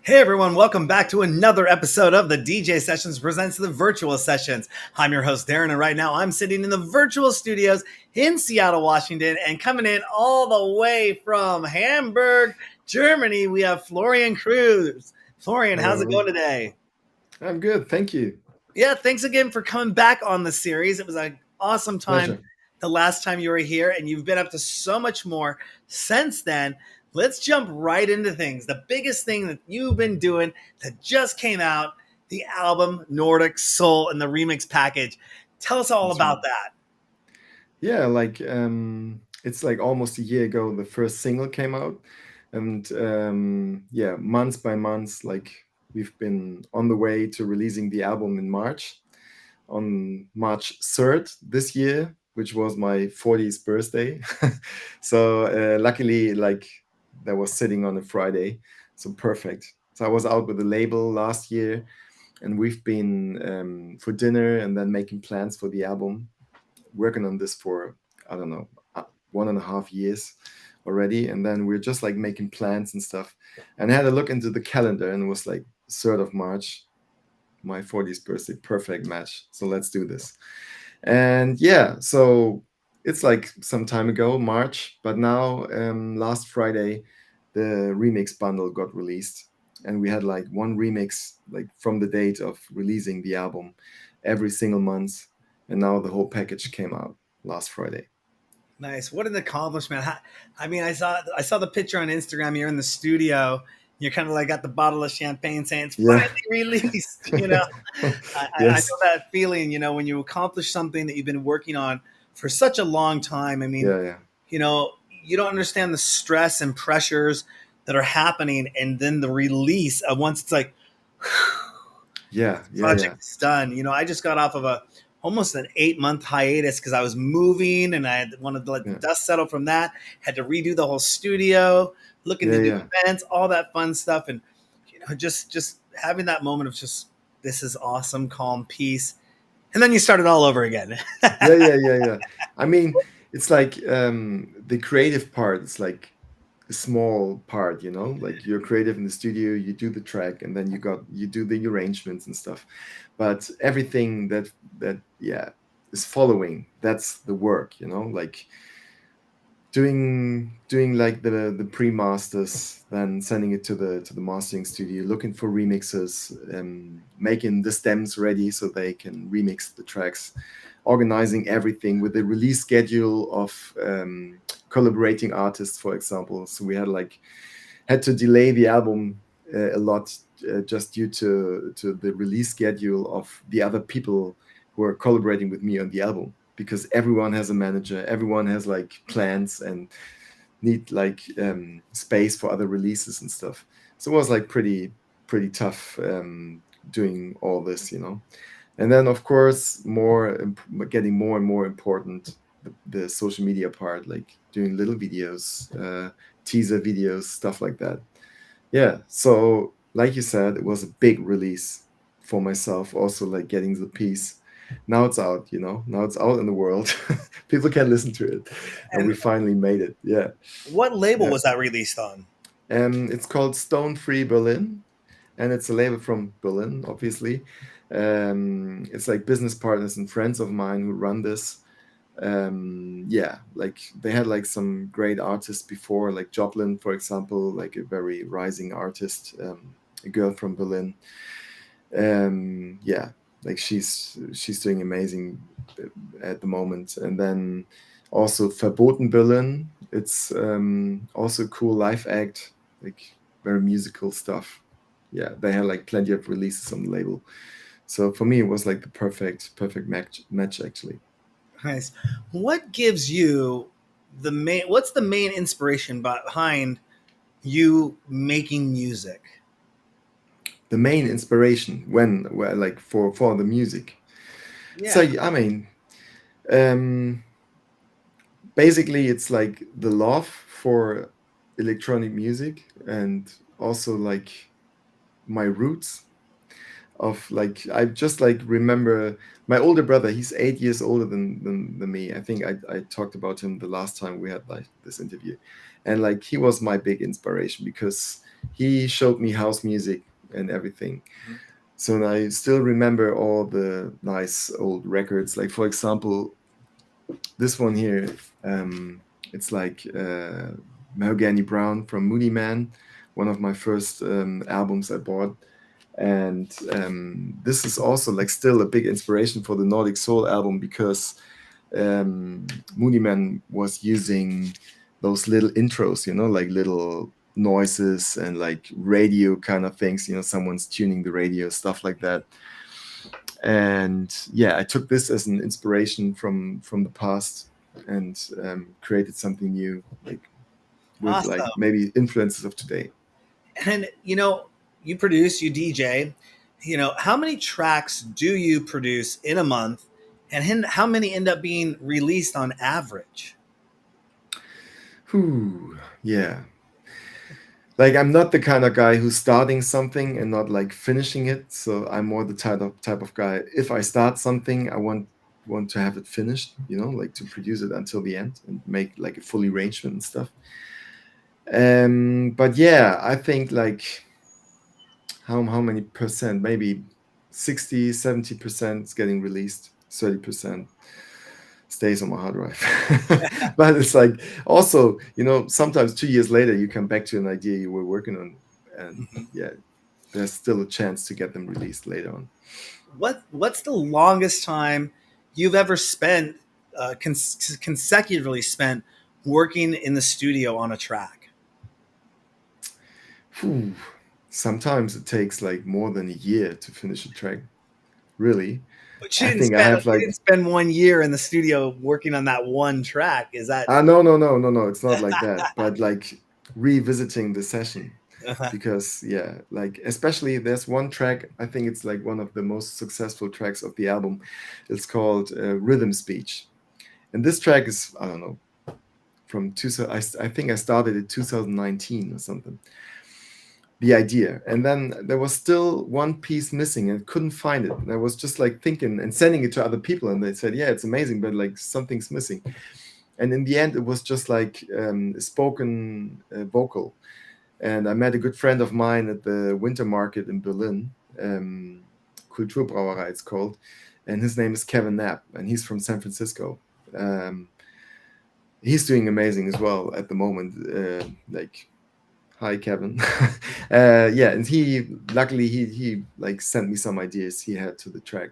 Hey everyone, welcome back to another episode of the DJ Sessions presents the Virtual Sessions. I'm your host Darren, and right now I'm sitting in the virtual studios in Seattle, Washington, and coming in all the way from Hamburg, Germany, we have Florian Kruse. Florian, how's it Hello. going today? I'm good, thank you. Yeah, thanks again for coming back on the series. It was an awesome time Pleasure. the last time you were here, and you've been up to so much more since then. Let's jump right into things. The biggest thing that you've been doing that just came out, the album Nordic Soul and the remix package. Tell us all That's right. about that. Yeah, it's like almost a year ago the first single came out, and yeah, months by months, like we've been on the way to releasing the album in March, on March 3rd this year, which was my 40th birthday. So luckily, like that was sitting on a Friday, so perfect. So I was out with the label last year, and we've been for dinner and then making plans for the album, working on this for, I don't know, 1.5 years already. And then we're just like making plans and stuff. And I had a look into the calendar, and it was like 3rd of March, my 40th birthday, perfect match. So let's do this. And yeah, so it's like some time ago, March, but now last Friday, the remix bundle got released, and we had like one remix like from the date of releasing the album every single month, and now the whole package came out last Friday. Nice. What an accomplishment. I mean, I saw the picture on Instagram. You're in the studio. You're kind of like got the bottle of champagne saying it's Yeah. finally released. I Yes. know that feeling, when you accomplish something that you've been working on for such a long time. I mean, Yeah, yeah, you don't understand the stress and pressures that are happening. And then the release once it's like, yeah, yeah, yeah, project is done. I just got off of almost an 8-month hiatus because I was moving and I wanted to let the yeah, dust settle from that. Had to redo the whole studio, looking yeah, to do yeah, events, all that fun stuff, and just having that moment of just this is awesome, calm, peace, and then you start it all over again. yeah, yeah, yeah, yeah. I mean, it's like the creative part is like a small part, like you're creative in the studio, you do the track, and then you do the arrangements and stuff. But everything that yeah is following, that's the work, like doing like the pre-masters, then sending it to the mastering studio, looking for remixes, making the stems ready so they can remix the tracks, organizing everything with the release schedule of collaborating artists, for example. So we had to delay the album a lot, just due to the release schedule of the other people who are collaborating with me on the album, because everyone has a manager, everyone has like plans and need like space for other releases and stuff. So it was like pretty tough, doing all this, and then of course getting more and more important, the social media part, like doing little videos, teaser videos, stuff like that. Yeah, so like you said, it was a big release for myself, also like getting the piece. Now it's out, now it's out in the world. People can listen to it, and we And finally made it. Yeah, what label yeah. was that released on? It's called Stone Free Berlin, and it's a label from Berlin, obviously. It's like business partners and friends of mine who run this. Yeah, like they had like some great artists before, like Joplin, for example, like a very rising artist, a girl from Berlin. Yeah, like she's doing amazing at the moment. And then also Verboten Berlin, it's also a cool live act, like very musical stuff. Yeah, they had like plenty of releases on the label. So for me, it was like the perfect match actually. Nice. What gives you what's the main inspiration behind you making music? The main inspiration like for the music. So Yeah. I mean, um, basically it's like the love for electronic music, and also like my roots of like I just like remember my older brother. He's 8 years older than me. I think I talked about him the last time we had like this interview, And like he was my big inspiration because he showed me house music and everything. Mhm. So I still remember all the nice old records. Like for example, this one here, it's like Mahogany Brown from Moody Man, one of my first albums I bought. And this is also like still a big inspiration for the Nordic Soul album because Moody Man was using those little intros, like little noises and like radio kind of things, someone's tuning the radio, stuff like that. And yeah, I took this as an inspiration from the past and created something new, like with like Awesome. maybe influences of today. And you produce, you DJ. How many tracks do you produce in a month, and how many end up being released on average? Whew, yeah. Like I'm not the kind of guy who's starting something and not like finishing it. So I'm more the type of guy. If I start something, I want to have it finished, like to produce it until the end and make like a full arrangement and stuff. But yeah, I think like how many percent? Maybe 60, 70% is getting released, 30% stays on my hard drive. But it's like also, sometimes 2 years later you come back to an idea you were working on, and Mhm. yeah, there's still a chance to get them released later on. What's the longest time you've ever spent consecutively spent working in the studio on a track? Whew. Sometimes it takes like more than a year to finish a track. Really, But I think I have you like didn't spend 1 year in the studio working on that one track. Is that? no, no, no, no, no, it's not like that. But like revisiting the session, because yeah, like especially there's one track, I think it's like one of the most successful tracks of the album. It's called Rhythm Speech, and this track is, I don't know, from I think I started in 2019 or something, the idea, and then there was still one piece missing and couldn't find it, and I was just like thinking and sending it to other people, and they said, yeah, it's amazing, but like something's missing. And in the end it was just like a spoken vocal. And I met a good friend of mine at the winter market in Berlin, Kulturbrauerei it's called, and his name is Kevin Knapp, and he's from San Francisco. um, he's doing amazing as well at the moment. Like, hi Kevin. Yeah, and he luckily he like sent me some ideas he had to the track,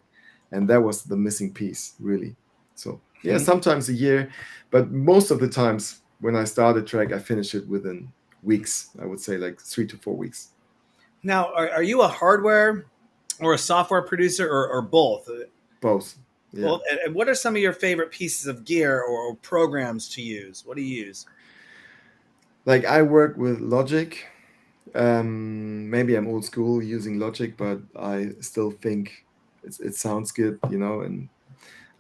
and that was the missing piece really. So yeah, Mhm. sometimes a year, but most of the times when I start a track I finish it within weeks. I would say like 3 to 4 weeks. Now, are you a hardware or a software producer, or both? Both. Yeah. Both. And what are some of your favorite pieces of gear or programs to use? What do you use? Like I work with Logic. Maybe I'm old school using Logic, but I still think it sounds good, and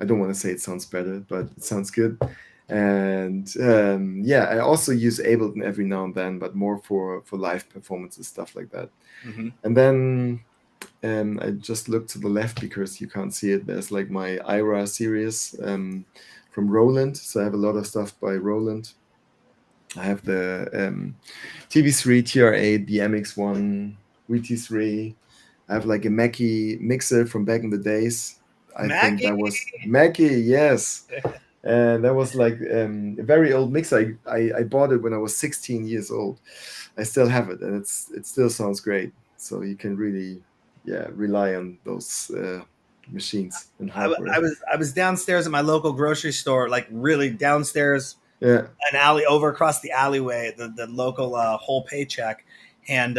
I don't want to say it sounds better, but it sounds good. And yeah, I also use Ableton every now and then, but more for live performances, stuff like that. Hmm. And then I just look to the left because you can't see it. There's like my IRA series from Roland. So I have a lot of stuff by Roland. I have the TV3, TR8, the MX1, VT3. I have like a Mackie mixer from back in the days. I think Mackie. that was Mackie, yes. And that was like a very old mixer. I bought it when I was 16 years old. I still have it, and it still sounds great. So you can really, yeah, rely on those machines and hardware. I was downstairs at my local grocery store, like really downstairs, Yeah, an alley over across the alleyway, the local whole paycheck, and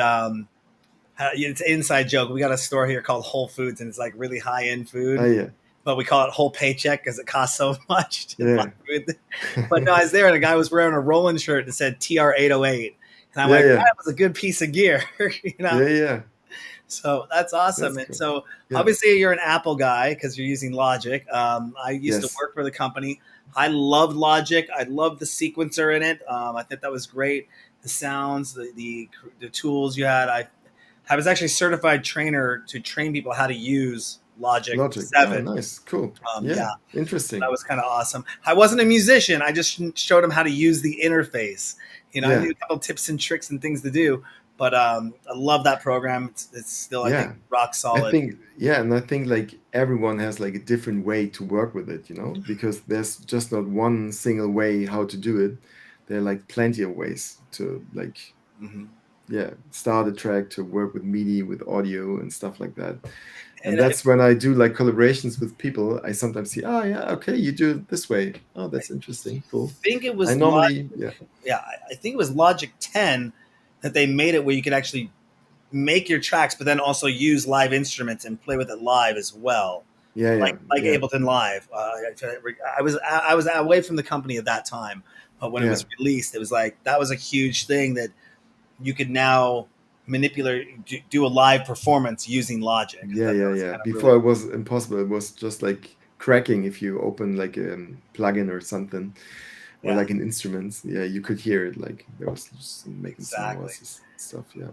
it's an inside joke. We got a store here called Whole Foods, and it's like really high end food, yeah, but we call it whole paycheck because it costs so much to buy yeah, food. But no, I was there, and a guy was wearing a Roland shirt that said TR808, and I'm yeah, like, yeah, that was a good piece of gear, you know. yeah, yeah. So that's awesome. That's And cool. so Yeah. obviously you're an Apple guy because you're using Logic. I used to Yes. work for the company. I loved Logic. I loved the sequencer in it. I think that was great. The sounds, the tools you had. I was actually a certified trainer to train people how to use Logic Logic. Oh, 7. nice. Cool. Yeah, Yeah. that Interesting. was kind of awesome. I wasn't a musician. I just showed them how to use the interface. I Yeah. knew a couple tips and tricks and things to do, but I love that program. It's still, I think, Yeah. rock I solid. think, yeah, and I think like everyone has like a different way to work with it, because there's just not one single way how to do it. There are like plenty of ways to like, Hmm. yeah, start a track, to work with MIDI, with audio and stuff like that. And And I that's when I do like collaborations with people. I sometimes see, oh yeah, okay, you do it this way. Oh, that's interesting. Cool. think it I was normally, yeah, yeah, I think it was Logic 10 that they made it where you could actually make your tracks, but then also use live instruments and play with it live as well, yeah, yeah, like yeah, Ableton Live. I was away from the company at that time, but when it yeah. was released, it was like that was a huge thing that you could now manipulate, do a live performance using Logic. Yeah, That yeah, was yeah. kind of really Before it was impossible. It was just like cracking if you open like a plugin or something, or yeah, like an instrument. Yeah, you could hear it. Like there was just making some exactly. noises and stuff. Yeah.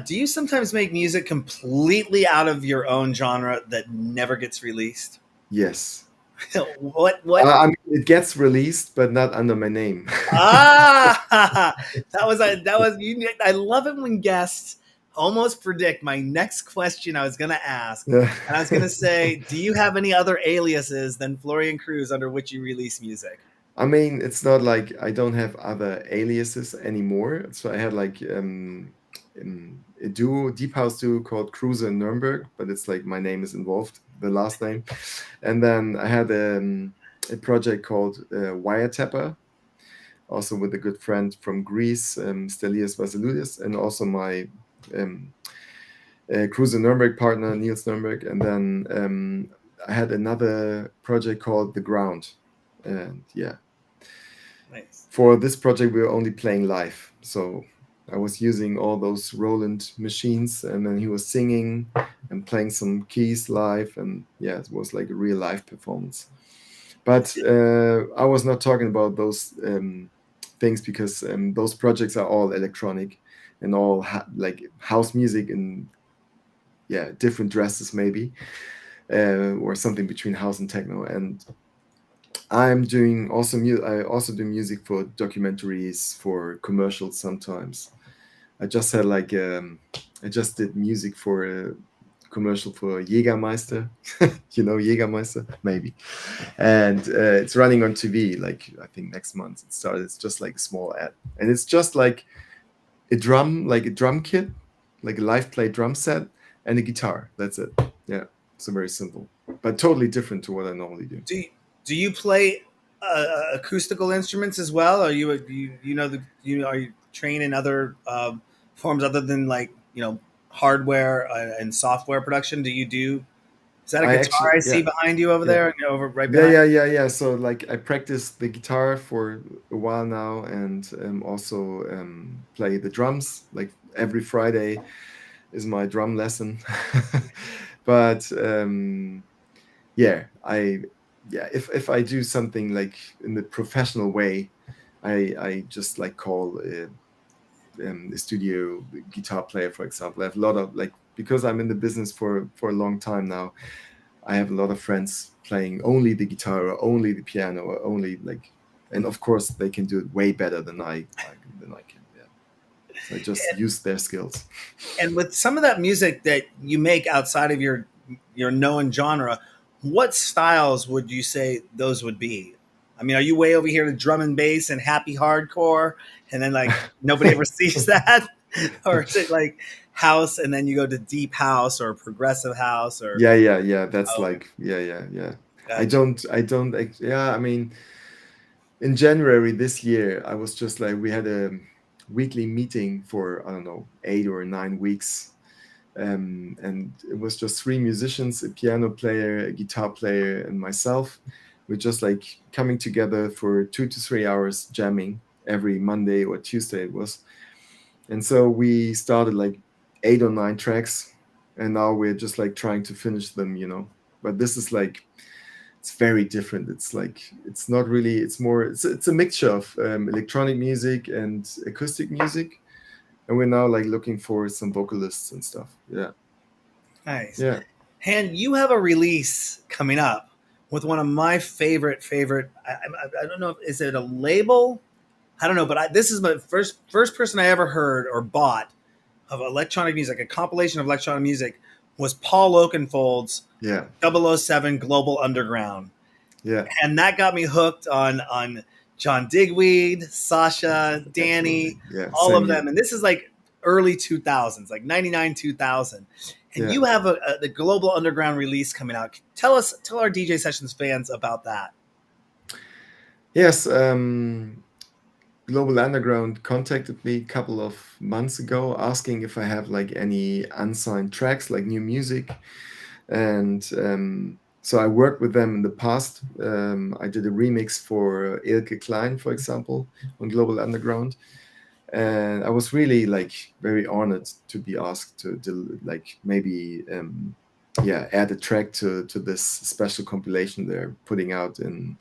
Do you sometimes make music completely out of your own genre that never gets released? Yes. What? I mean, it gets released, but not under my name. Ah, that was you. I love it when guests almost predict my next question I was going to ask, Yeah. and I was going to say, do you have any other aliases than Florian Kruse under which you release music? I mean, it's not like I don't have other aliases anymore. So I had like a duo, deep house duo called Kruse in Nuremberg, but it's like my name is involved, the last name. And then I had a project called Wiretapper, also with a good friend from Greece, Stelios Vasiludis, and also my um, Kruse Nuremberg partner, Niels Nuremberg. And then I had another project called The Ground. And yeah, Nice. for this project, we were only playing live. So I was using all those Roland machines, and then he was singing and playing some keys live. And yeah, it was like a real live performance. But I was not talking about those things because those projects are all electronic and all like house music and yeah, different dresses maybe, or something between house and techno. And I'm doing also I also do music for documentaries, for commercials sometimes. I just had like I just did music for a commercial for Jägermeister. You know Jägermeister, maybe. And it's running on TV. Like I think next month it started. It's just like a small ad, and it's just like like a drum kit, like a live play drum set, and a guitar. That's it. Yeah, so very simple, but totally different to what I normally do. Do you, do you play acoustical instruments as well? Are you know the you are you trained in other forms other than like hardware and software production? Do you do? Is that a I guitar actually, I see yeah, behind you over yeah. there? Over right Yeah, behind. yeah, yeah, yeah. So like I practiced the guitar for a while now, and also play the drums. Like every Friday is my drum lesson. But yeah, yeah, if I do something like in the professional way, I just like call a studio guitar player, for example. I have a lot of like, because I'm in the business for a long time now. I have a lot of friends playing only the guitar or only the piano or only like, and of course they can do it way better than I can. Yeah. So I just use their skills. And with some of that music that you make outside of your known genre, what styles would you say those would be? I mean, are you way over here to drum and bass and happy hardcore, and then like nobody ever sees that, or is it like house and then you go to deep house or progressive house or? Yeah, yeah, yeah. That's Oh, like, yeah, yeah, yeah. gotcha. Yeah, I mean, in January this year, I was just like, we had a weekly meeting for, I don't know, 8 or 9 weeks. And it was just three musicians, a piano player, a guitar player, and myself. We're just like coming together for 2 to 3 hours jamming every Monday or Tuesday it was. And so we started like 8 or 9 tracks, and now we're just like trying to finish them. But this is like, it's very different. It's like, it's not really, it's more, it's a mixture of electronic music and acoustic music. And we're now like looking for some vocalists and stuff. Yeah. Nice. Yeah. And you have a release coming up with one of my favorite. I don't know, is it a label? I don't know, but this is my first person I ever heard or bought of electronic music, a compilation of electronic music, was Paul Oakenfold's Yeah, 007 Global Underground. yeah, And that got me hooked on John Digweed, Sasha, Danny, absolutely. Yeah, all same of here. them. And this is like early 2000s, like 99, 2000. And Yeah. you have the Global Underground release coming out. Tell our DJ Sessions fans about that. Yes, Global Underground contacted me a couple of months ago asking if I have like any unsigned tracks, like new music. And so I worked with them in the past. I did a remix for Ilke Klein, for example, on Global Underground. And I was really like very honored to be asked to like maybe yeah, add a track to this special compilation they're putting out in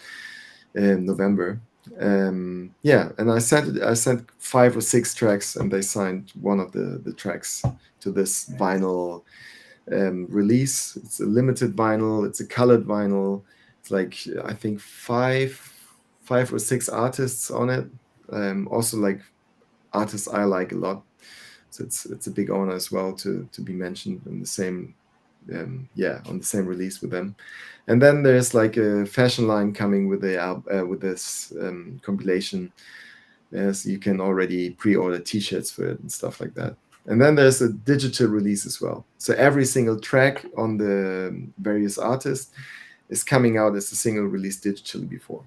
November. Yeah, and I sent 5 or 6 tracks, and they signed one of the tracks to this vinyl release. It's a limited vinyl. It's a colored vinyl. It's like I think five or 6 artists on it. Also like artists I like a lot. So it's a big honor as well to be mentioned in the same yeah, on the same release with them. And then there's like a fashion line coming with with this compilation. As you can already pre-order T-shirts for it and stuff like that. And then there's a digital release as well. So every single track on the various artists is coming out as a single release digitally before.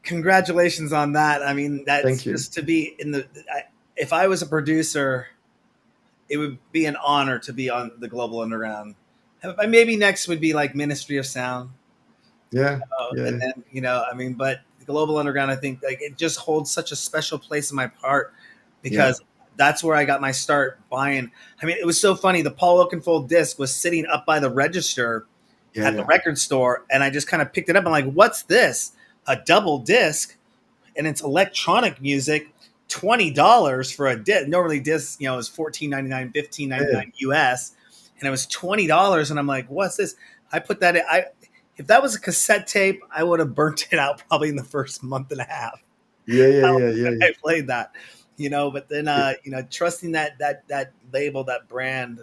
Congratulations on that. I mean, that's Thank you. just to be in the. If I was a producer, it would be an honor to be on the Global Underground. Maybe next would be like Ministry of Sound. Yeah, yeah, And then I mean, but the Global Underground, I think like it just holds such a special place in my heart yeah, because that's where I got my start buying. I mean, it was so funny. The Paul Oakenfold disc was sitting up by the register yeah, at the yeah, record store, and I just kind of picked it up. I'm like, "What's this? A double disc?" And it's electronic music. $20 for a disc. Normally, disc is 14.99, 15.99 US, and it was $20. And I'm like, "What's this?" I put that in. If that was a cassette tape, I would have burnt it out probably in the first month and a half. yeah, yeah, How yeah, yeah, I played that, But then, yeah. trusting that label, that brand,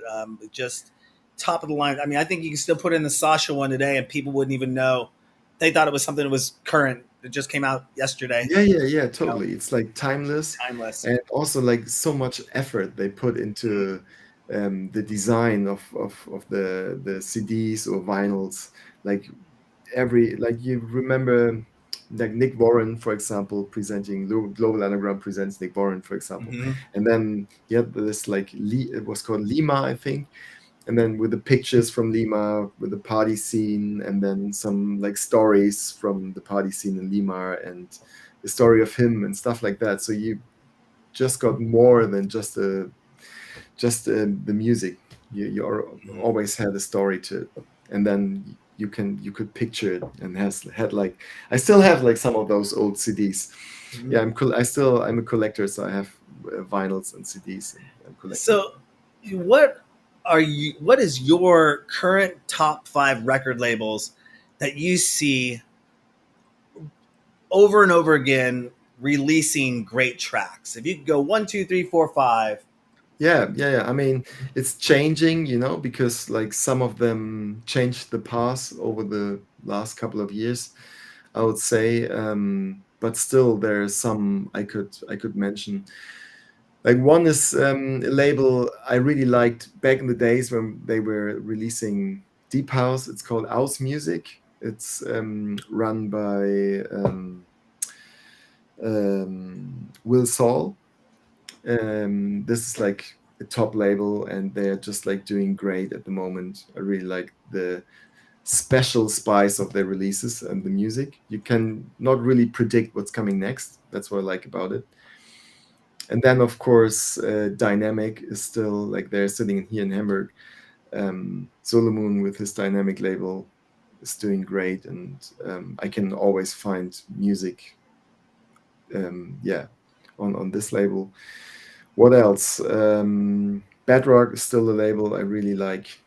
just top of the line. I mean, I think you can still put in the Sasha one today, and people wouldn't even know. They thought it was something that was current. It just came out yesterday. Yeah, yeah, yeah, You know, totally. It's like timeless, timeless. and also like so much effort they put into the design of the CDs or vinyls. Like like you remember like Nick Warren, for example, presenting Global Underground presents Nick Warren, for example, Mm-hmm. and then you had this like it was called Lima, I think, and then with the pictures from Lima, with the party scene, and then some like stories from the party scene in Lima, and the story of him and stuff like that. So you just got more than just the music. You always had a story to it, and then you could picture it, and has had like I still have like some of those old CDs. Mm-hmm. Yeah, I'm a collector, so I have vinyls and CDs, and I'm collecting. So, what What is your current top 5 record labels that you see over and over again releasing great tracks? If you could go one, two, three, four, five. Yeah, yeah, yeah. I mean, it's changing, because like some of them changed the path over the last couple of years, I would say. But still, there's some I could mention. Like one is a label I really liked back in the days when they were releasing deep house. It's called House Music. It's run by Will Saul. This is like a top label, and they're just like doing great at the moment. I really like the special spice of their releases and the music. You can not really predict what's coming next. That's what I like about it. And then, of course, Dynamic is still like they're sitting here in Hamburg. Solomon with his Dynamic label is doing great, and I can always find music. Yeah, on this label. What else? Bedrock is still a label I really like.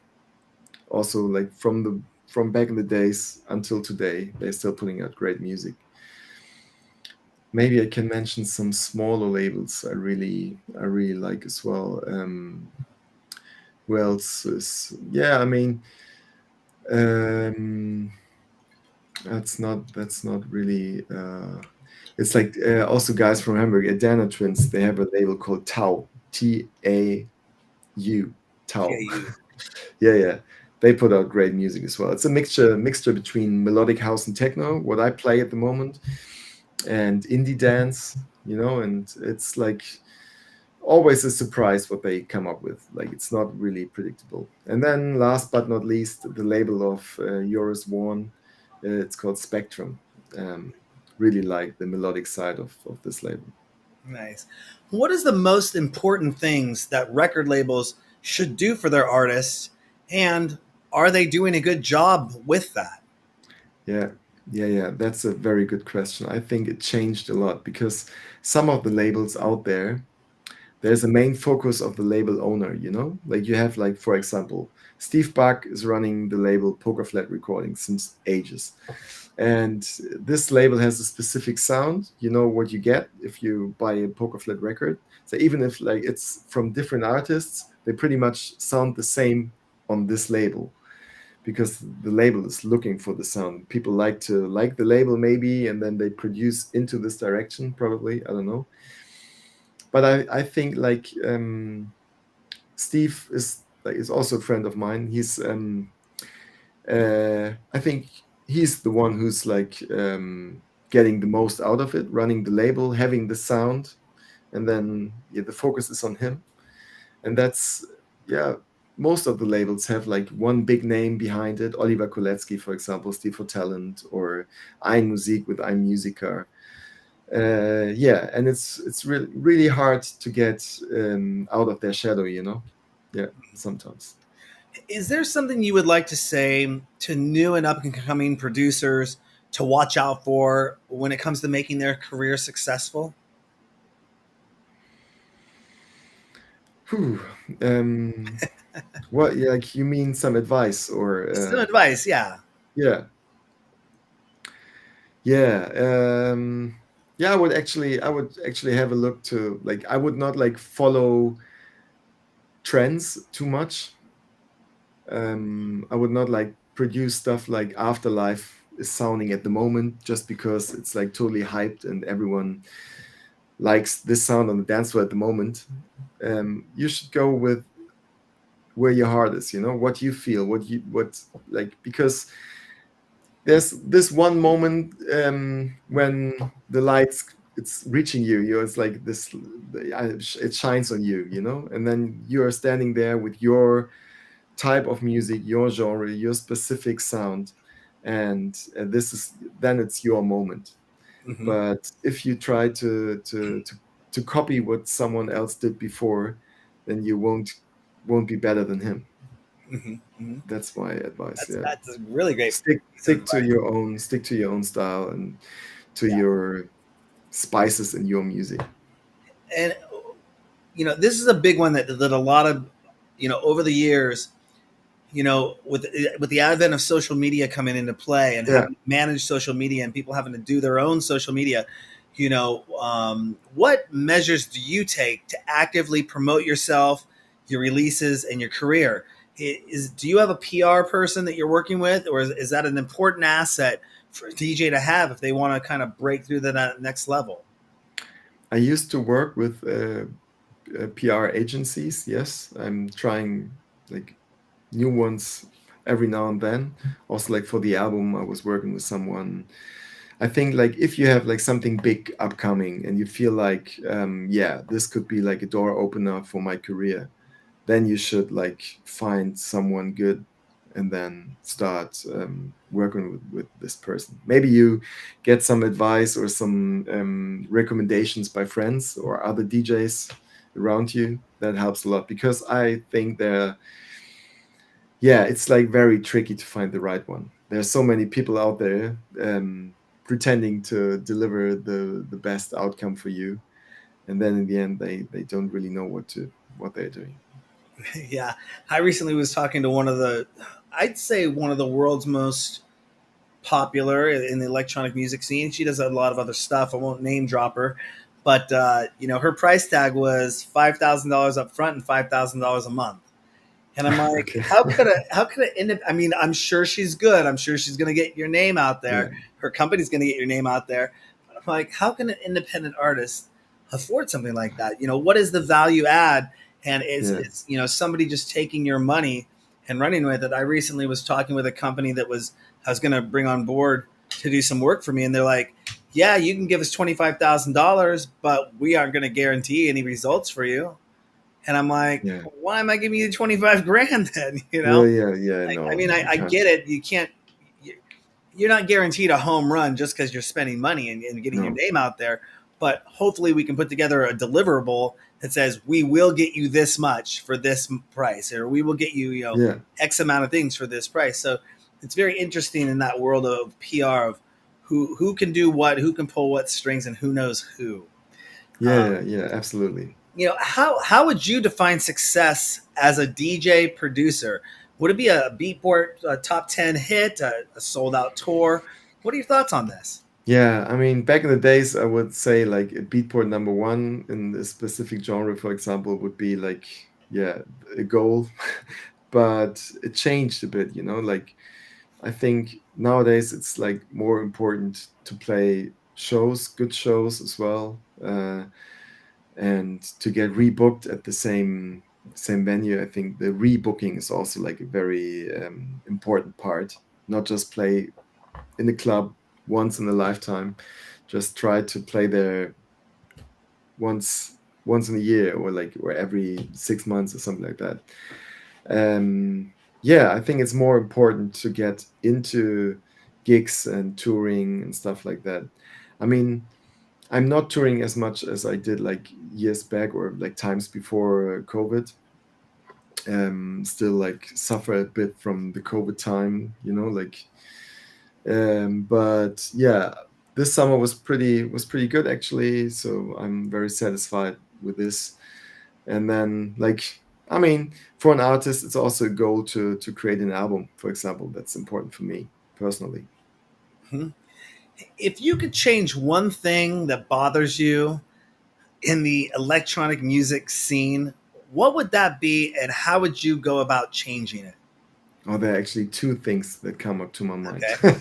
Also, like from back in the days until today, they're still putting out great music. Maybe I can mention some smaller labels I really like as well. Who else is? Yeah, I mean, um, that's not really. It's like also guys from Hamburg, Adana Twins. They have a label called Tau, Tau, Tau. TAU. Yeah, yeah. They put out great music as well. It's a mixture between melodic house and techno, what I play at the moment, and indie dance, and it's like always a surprise what they come up with. Like it's not really predictable. And then last but not least, the label of Joris Warn, it's called Spectrum. Um, really like the melodic side of this label. Nice. What is the most important things that record labels should do for their artists, and are they doing a good job with that? Yeah, yeah. That's a very good question. I think it changed a lot because some of the labels out there, there's a main focus of the label owner, like you have, like, for example, Steve Buck is running the label Poker Flat Recordings since ages, and this label has a specific sound. You know what you get if you buy a Poker Flat record. So even if like it's from different artists, they pretty much sound the same on this label because the label is looking for the sound. People like to like the label maybe, and then they produce into this direction probably. I don't know, but I think like Steve is also a friend of mine. I think he's the one who's like getting the most out of it, running the label, having the sound, and then yeah, the focus is on him. And that's yeah. Most of the labels have like one big name behind it. Oliver Koletsky, for example, Steve for Talent, or Ein Musik with Ein Musiker. Yeah, and it's really hard to get out of their shadow, Yeah, sometimes. Is there something you would like to say to new and up and coming producers to watch out for when it comes to making their career successful? Whew. Um, what, yeah, like you mean some advice or Some advice, yeah. yeah, yeah, yeah. I would actually have a look to, like, I would not like follow trends too much. I would not like produce stuff like Afterlife is sounding at the moment just because it's like totally hyped and everyone likes this sound on the dance floor at the moment. You should go with where your heart is, what you feel, what like, because there's this one moment when the lights it's reaching you, it's like this, it shines on you, and then you are standing there with your type of music, your genre, your specific sound, and this is then it's your moment. Hmm. But if you try to copy what someone else did before, then you won't be better than him. Hmm. Hmm. That's my advice. That's Yeah, that's a really great piece of advice. stick to your own style and to Yeah, your spices in your music. and this is a big one that a lot of over the years, with the advent of social media coming into play and Yeah, having to manage social media and people having to do their own social media, what measures do you take to actively promote yourself, your releases, and your career? Do you have a PR person that you're working with, or is that an important asset for a DJ to have if they want to kind of break through the next level? I used to work with PR agencies. Yes, I'm trying like new ones every now and then. Also, like for the album, I was working with someone. I think like if you have like something big upcoming and you feel like, yeah, this could be like a door opener for my career, then you should like find someone good and then start working with this person. Maybe you get some advice or some recommendations by friends or other DJs around you. That helps a lot because I think yeah, it's like very tricky to find the right one. There's so many people out there pretending to deliver the best outcome for you, and then in the end, they don't really know what they're doing. Yeah, I recently was talking to I'd say one of the world's most popular in the electronic music scene. She does a lot of other stuff. I won't name drop her, but her price tag was $5,000 up front and $5,000 a month. And I'm like, Okay. how could it end up? I mean, I'm sure she's good. I'm sure she's going to get your name out Yeah. there. Her company's going to get your name out there. But I'm like, how can an independent artist afford something like that? What is the value add? And Yeah. is somebody just taking your money and running with it? I recently was talking with a company that I was going to bring on board to do some work for me, and they're like, yeah, you can give us $25,000, but we aren't going to guarantee any results for you. And I'm like, Yeah. why am I giving you 25 grand then? Yeah. Yeah. Yeah. I No, mean, you I can't. get it. You can't, you're not guaranteed a home run just because you're spending money and getting your No. name out there. But hopefully we can put together a deliverable that says, we will get you this much for this price, or we will get you, Yeah. X amount of things for this price. So it's very interesting in that world of PR of who can do what, who can pull what strings, and who knows who. Yeah. Yeah. Absolutely. How would you define success as a DJ producer? Would it be a Beatport top 10 hit, a sold out tour? What are your thoughts on this? Yeah, I mean, back in the days, I would say like a Beatport number one in a specific genre, for example, would be like, yeah, a goal. But it changed a bit, like I think nowadays it's like more important to play shows, good shows as well, and to get rebooked at the same venue. I think the rebooking is also like a very important part, not just play in the club once in a lifetime. Just try to play there once in a year, or every 6 months or something like that. Yeah, I think it's more important to get into gigs and touring and stuff like that. I mean, I'm not touring as much as I did like years back or like times before COVID. Still like suffer a bit from the COVID time, like but yeah, this summer was pretty good actually, so I'm very satisfied with this. And then like, I mean, for an artist it's also a goal to create an album, for example. That's important for me personally. Hmm? If you could change one thing that bothers you in the electronic music scene, what would that be, and how would you go about changing it? Oh, there are actually two things that come up to my mind. Okay.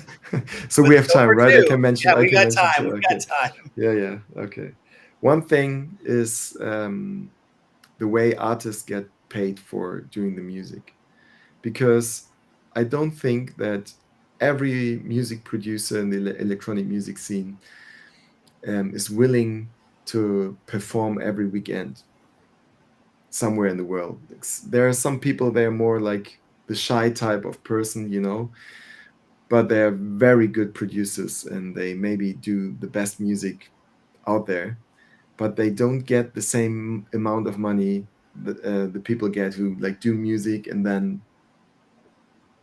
So we Let's have go time, for right? i two. can mention Yeah, i we can got mention time. two. We've got Okay. time. Yeah, yeah, okay. One thing is the way artists get paid for doing the music, because I don't think that every music producer in the electronic music scene is willing to perform every weekend somewhere in the world. There are some people, they're more like the shy type of person, but they're very good producers and they maybe do the best music out there, but they don't get the same amount of money that the people get who like do music and then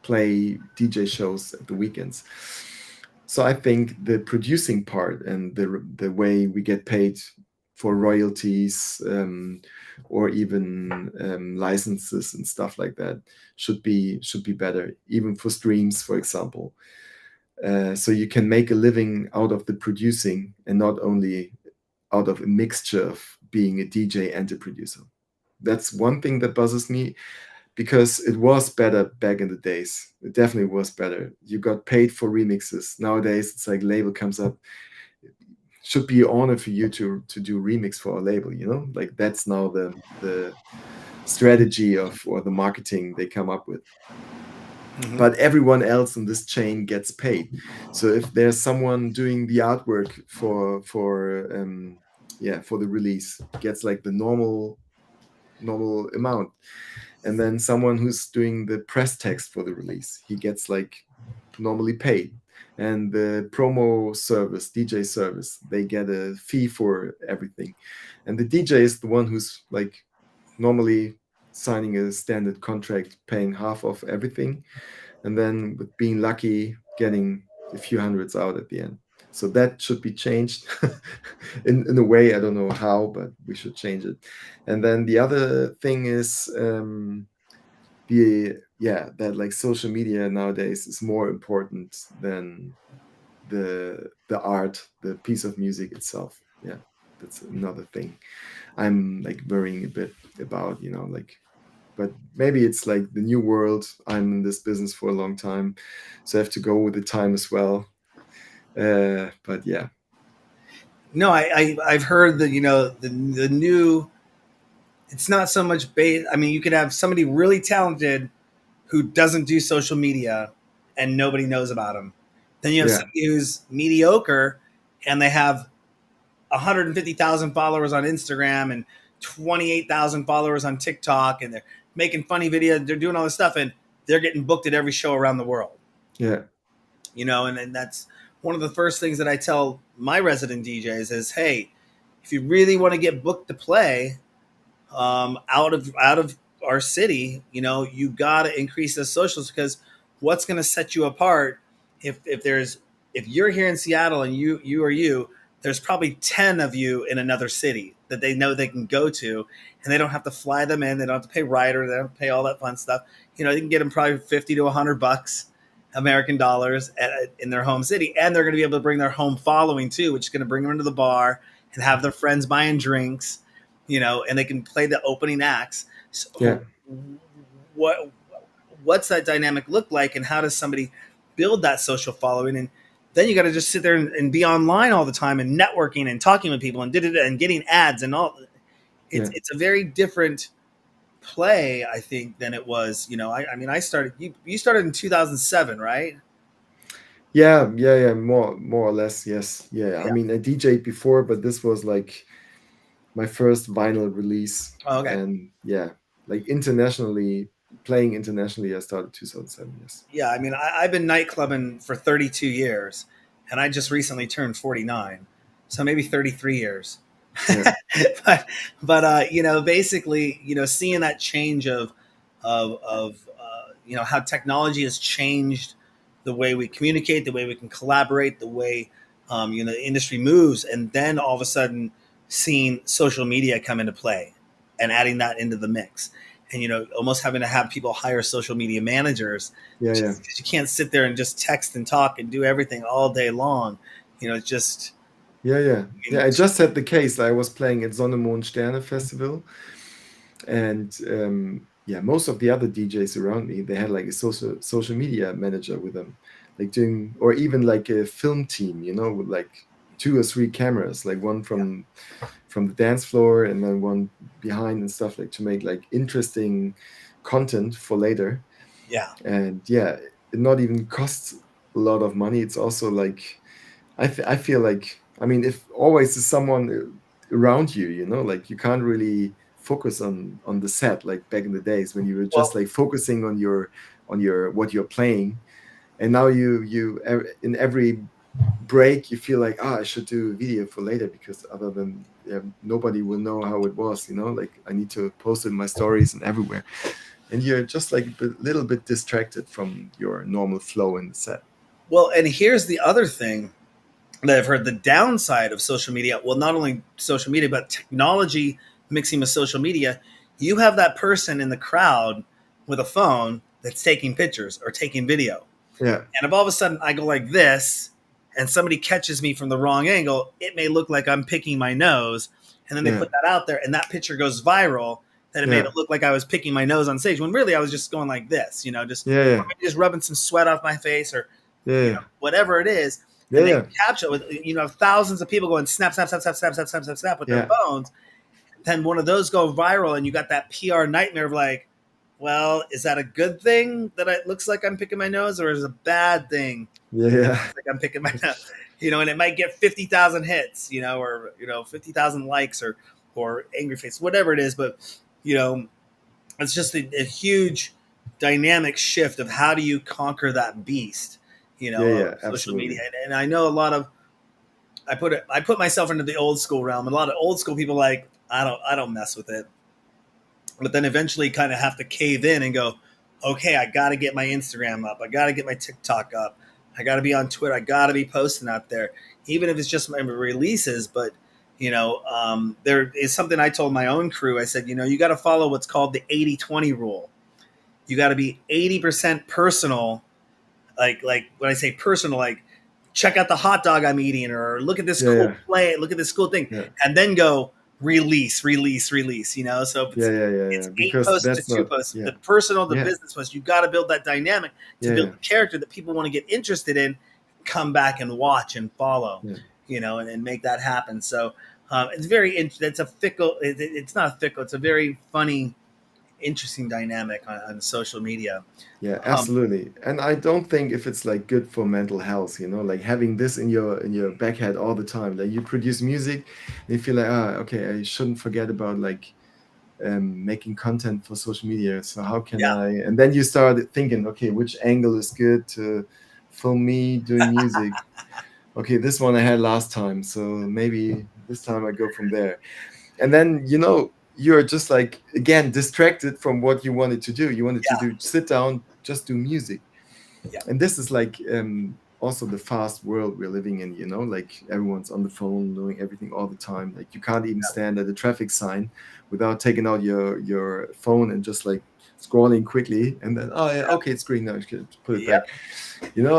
play DJ shows at the weekends. So I think the producing part and the way we get paid for royalties, or even licenses and stuff like that should be better, even for streams, for example. So you can make a living out of the producing and not only out of a mixture of being a DJ and a producer. That's one thing that bothers me, because it was better back in the days. It definitely was better. You got paid for remixes. Nowadays, it's like label comes up. Should be an honor for you to do remix for a label. Like that's now the strategy of, or the marketing they come up with. Hmm. But everyone else in this chain gets paid. So if there's someone doing the artwork for the release, gets like the normal amount, and then someone who's doing the press text for the release, he gets like normally paid. And the promo service, DJ service, they get a fee for everything. And the DJ is the one who's like normally signing a standard contract, paying half of everything, and then with being lucky, getting a few hundreds out at the end. So that should be changed in a way. I don't know how, but we should change it. And then the other thing is, that like social media nowadays is more important than the art, the piece of music itself. Yeah, that's another thing I'm like worrying a bit about, like, but maybe it's like the new world. I'm in this business for a long time, so I have to go with the time as well. But yeah, No, I've heard that, the new, it's not so much bait. I mean, you could have somebody really talented who doesn't do social media and nobody knows about them. Then you have yeah, somebody who's mediocre and they have 150,000 followers on Instagram and 28,000 followers on TikTok, and they're making funny videos, they're doing all this stuff, and they're getting booked at every show around the world. yeah, And that's one of the first things that I tell my resident DJs is, hey, if you really want to get booked to play, out of our city, you got to increase the socials, because what's going to set you apart, if you're here in Seattle and you, there's probably 10 of you in another city that they know they can go to, and they don't have to fly them in, they don't have to pay rider, they don't have to pay all that fun stuff. They can get them probably 50 to 100 bucks American dollars in their home city, and they're going to be able to bring their home following too, which is going to bring them into the bar and have their friends buying drinks, and they can play the opening acts. yeah, So what what's that dynamic look like, and how does somebody build that social following? And then you got to just sit there and be online all the time and networking and talking with people and and getting ads and all. It's yeah. it's a very different play, I think, than it was. I mean, I started. You started in 2007, right? Yeah. More or less, yes. Yeah. I Yeah. mean, I DJ'd before, but this was like my first vinyl release, Oh, okay. and yeah, like internationally, playing internationally, I started 2007. Yes. Yeah, I mean, I've been night clubbing for 32 years, and I just recently turned 49, so maybe 33 years. Yeah. but basically, seeing that change of how technology has changed the way we communicate, the way we can collaborate, the way the industry moves, and then all of a sudden seeing social media come into play and adding that into the mix, and almost having to have people hire social media managers, Yeah. Yeah. just 'cause you can't sit there and just text and talk and do everything all day long. It's just, Yeah. Yeah. I Yeah. mean, I just had the case. I was playing at Sonne, Mond, Sterne Festival, and yeah, most of the other DJs around me, they had like a social media manager with them, like doing, or even like a film team, with like two or three cameras, like one yeah, from the dance floor and then one behind and stuff, like to make like interesting content for later. yeah. And yeah, it not even costs a lot of money. It's also like I feel like, I mean, if always is someone around you, like you can't really focus on the set like back in the days when you were just Well, like focusing on your what you're playing, and now in every break you feel like, I should do a video for later, because other than, yeah, nobody will know how it was, like I need to post it in my stories and everywhere, and you're just like a little bit distracted from your normal flow in the set. and here's the other thing that I've heard: the downside of social media. Well, not only social media, but technology mixing with social media. You have that person in the crowd with a phone that's taking pictures or taking video. Yeah. And if all of a sudden I go like this and somebody catches me from the wrong angle, it may look like I'm picking my nose. And then they Yeah. put that out there and that picture goes viral. That it made Yeah. it look like I was picking my nose on stage when really I was just going like this, just, Yeah. or Yeah. maybe just rubbing some sweat off my face, or Yeah. whatever it is. Yeah. And they Yeah. capture it with, thousands of people going snap, snap, snap, snap, snap, snap, snap, snap, snap with their Yeah. phones. Then one of those go viral and you got that PR nightmare of like, well, is that a good thing that it looks like I'm picking my nose, or is it a bad thing Yeah. that it Yeah. looks like I'm picking my nose? And it might get 50,000 hits, or 50,000 likes, or angry face, whatever it is. But you know, it's just a huge dynamic shift of how do you conquer that beast, Yeah. of Yeah. social media. Absolutely. And I know a lot of, I put myself into the old school realm. And a lot of old school people like, I don't mess with it. But then eventually kind of have to cave in and go, okay, I got to get my Instagram up. I got to get my TikTok up. I got to be on Twitter. I got to be posting out there, even if it's just my releases. But, there is something I told my own crew. I said, you got to follow what's called the 80-20 rule. You got to be 80% personal. Like when I say personal, like check out the hot dog I'm eating, or look at this Yeah, cool yeah, play, look at this cool thing, yeah, and then go release, release, release. You know, so if yeah, yeah, yeah, yeah. it's eight Because posts to that's two not. posts, Yeah, the personal, the yeah, business post, you got to build that dynamic to yeah, build yeah, the character that people want to get interested in, come back and watch and follow, yeah. you know, and make that happen. So it's very, it's a fickle, it's not fickle, it's a very funny, interesting dynamic on social media. Yeah, Um, absolutely. And I don't think if it's like good for mental health, like having this in your back head all the time. Like you produce music and you feel like, okay, I shouldn't forget about like making content for social media. So how can yeah, I? And then you start thinking, okay, which angle is good to film me doing music? Okay, this one I had last time, so maybe this time I go from there. And then you're just like again distracted from what you wanted to do. You wanted to yeah, do sit down, just do music. yeah, And this is like also the fast world we're living in, like everyone's on the phone doing everything all the time. Like you can't even stand at a traffic sign without taking out your phone and just like scrolling quickly, and then oh yeah, okay, it's green now, you can put it yeah, back.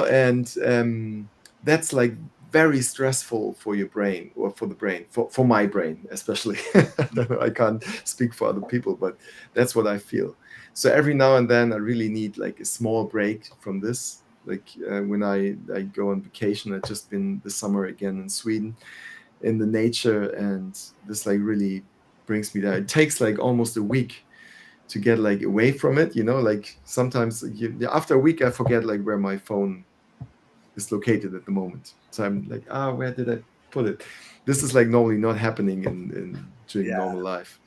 And that's like very stressful for your brain, or for the brain, for my brain especially. I don't know, I can't speak for other people, but that's what I feel. So every now and then I really need like a small break from this. Like when I go on vacation, I've just been this summer again in Sweden in the nature, and this like really brings me down. It takes like almost a week to get like away from it, like sometimes after a week I forget like where my phone is located at the moment. So I'm like, where did I put it? This is like normally not happening in during yeah. normal life.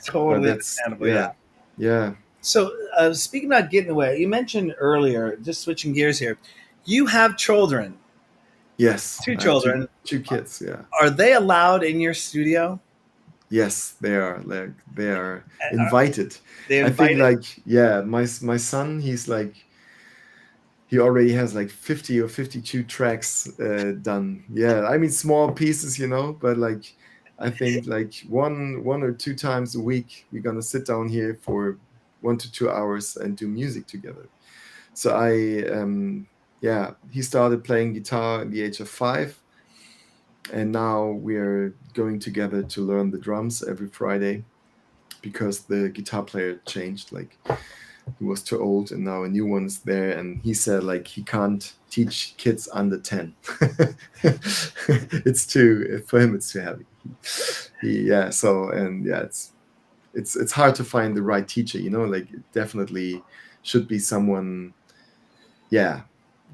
But Totally that's, understandable. Yeah. yeah, yeah. So, speaking about getting away, you mentioned earlier, just switching gears here, you have children, Yes, two I have children. two kids. Yeah. Are they allowed in your studio? Yes, they are. Like they are Are invited. they I think invited? like, yeah, my son, he's like, he already has like 50 or 52 tracks done. Yeah, I mean small pieces, but like I think like one or two times a week we're gonna sit down here for 1 to 2 hours and do music together. So yeah, he started playing guitar at the age of 5, and now we're going together to learn the drums every Friday, because the guitar player changed. Like he was too old, and now a new one's there, and he said like he can't teach kids under 10. It's too, for him it's too heavy. Yeah, so, and yeah, it's hard to find the right teacher, like it definitely should be someone, yeah,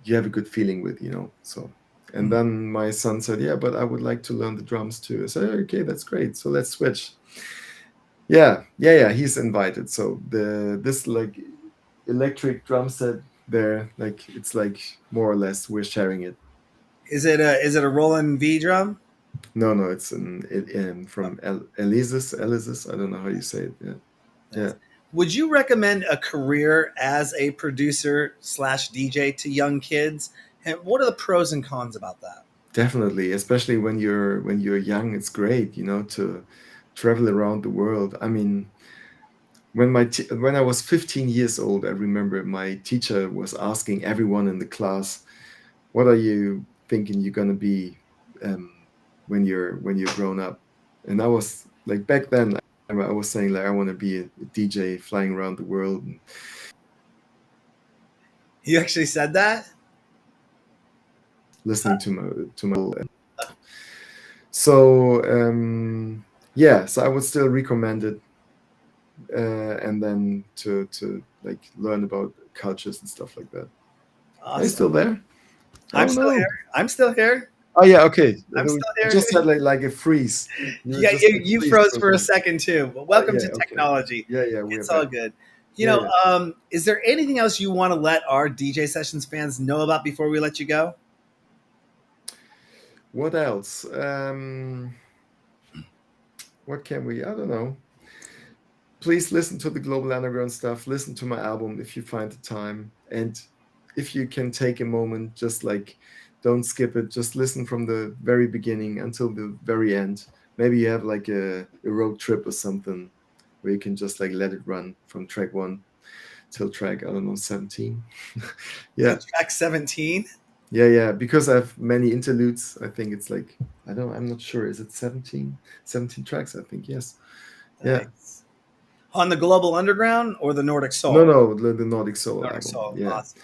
you have a good feeling with, so. And Mhm. then my son said, yeah, but I would like to learn the drums too. I said, okay, that's great, so let's switch. Yeah, yeah, yeah, he's invited. So this like electric drum set there, like it's like more or less we're sharing it. Is it a Roland V drum? No, no, it's from Elisis. I don't know how you say it. Yeah, yeah, Nice. Would you recommend a career as a producer slash DJ to young kids? And what are the pros and cons about that? definitely. Especially when you're young, it's great, to travel around the world. I mean, when I was 15 years old, I remember my teacher was asking everyone in the class, what are you thinking you're gonna be um, when you're grown up? And I was like, back then I was saying like I want to be a DJ flying around the world and You actually said that? listening to my. So yeah, so I would still recommend it, and then to like learn about cultures and stuff like that. Are you Awesome. still there? I'm Oh still here. no. I'm still here. Oh yeah, okay. I'm still You here. just had like a freeze. You were Yeah, just you, like you freeze froze for a for a second. second too. But welcome Yeah, to okay. technology. Yeah, yeah, we're It's all back. good. Yeah, yeah. Is there anything else you want to let our DJ Sessions fans know about before we let you go? What else? What can we? I don't know. Please listen to the Global Underground stuff. Listen to my album if you find the time, and if you can take a moment, just like don't skip it. Just listen from the very beginning until the very end. Maybe you have like a road trip or something where you can just like let it run from track one till track, I don't know, 17. So Yeah. track 17. Yeah. Because I have many interludes. I think it's like, I'm not sure. Is it 17? 17 tracks, I think. Yes. Yeah. Nice. On the Global Underground or the Nordic No, Soul? no, the Nordic Soul Nordic album. Soul. Yeah. Awesome.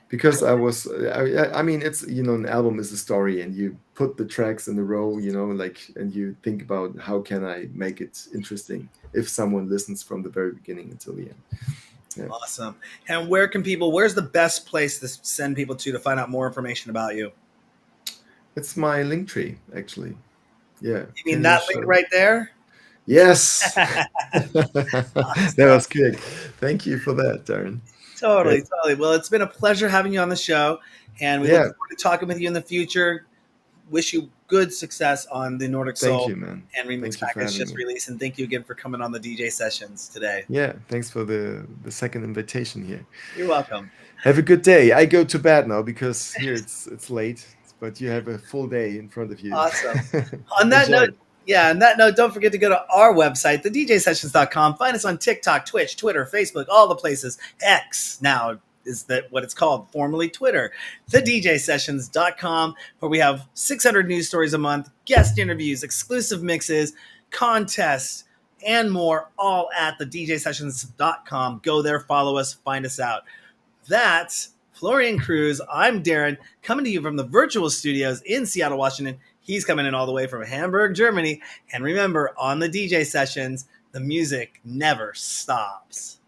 Because I mean, it's, an album is a story, and you put the tracks in a row, like, and you think about how can I make it interesting if someone listens from the very beginning until the end. Yeah. Awesome. And where's the best place to send people to find out more information about you? It's my link tree, actually. Yeah. You mean Can you that link show? right there? Yes. That Awesome. was quick. Thank you for that, Darren. Yeah. Totally. Well, it's been a pleasure having you on the show, and we look Yeah. forward to talking with you in the future. Wish you good success on the Nordic Thank Soul you, man. and Remix Thank you for package having just me. released, and thank you again for coming on the DJ sessions today. Yeah. Thanks for the second invitation here. You're welcome. Have a good day. I go to bed now because here it's late, but you have a full day in front of you. Awesome. On that Enjoy. note, don't forget to go to our website, thedjsessions.com. Find us on TikTok, Twitch, Twitter, Facebook, all the places. X now is that what it's called, formerly Twitter. Thedjsessions.com, where we have 600 news stories a month, guest interviews, exclusive mixes, contests, and more, all at thedjsessions.com. Go there, follow us, find us out. That's Florian Kruse. I'm Darren, coming to you from the virtual studios in Seattle, Washington. He's coming in all the way from Hamburg, Germany. And remember, on the DJ sessions, the music never stops.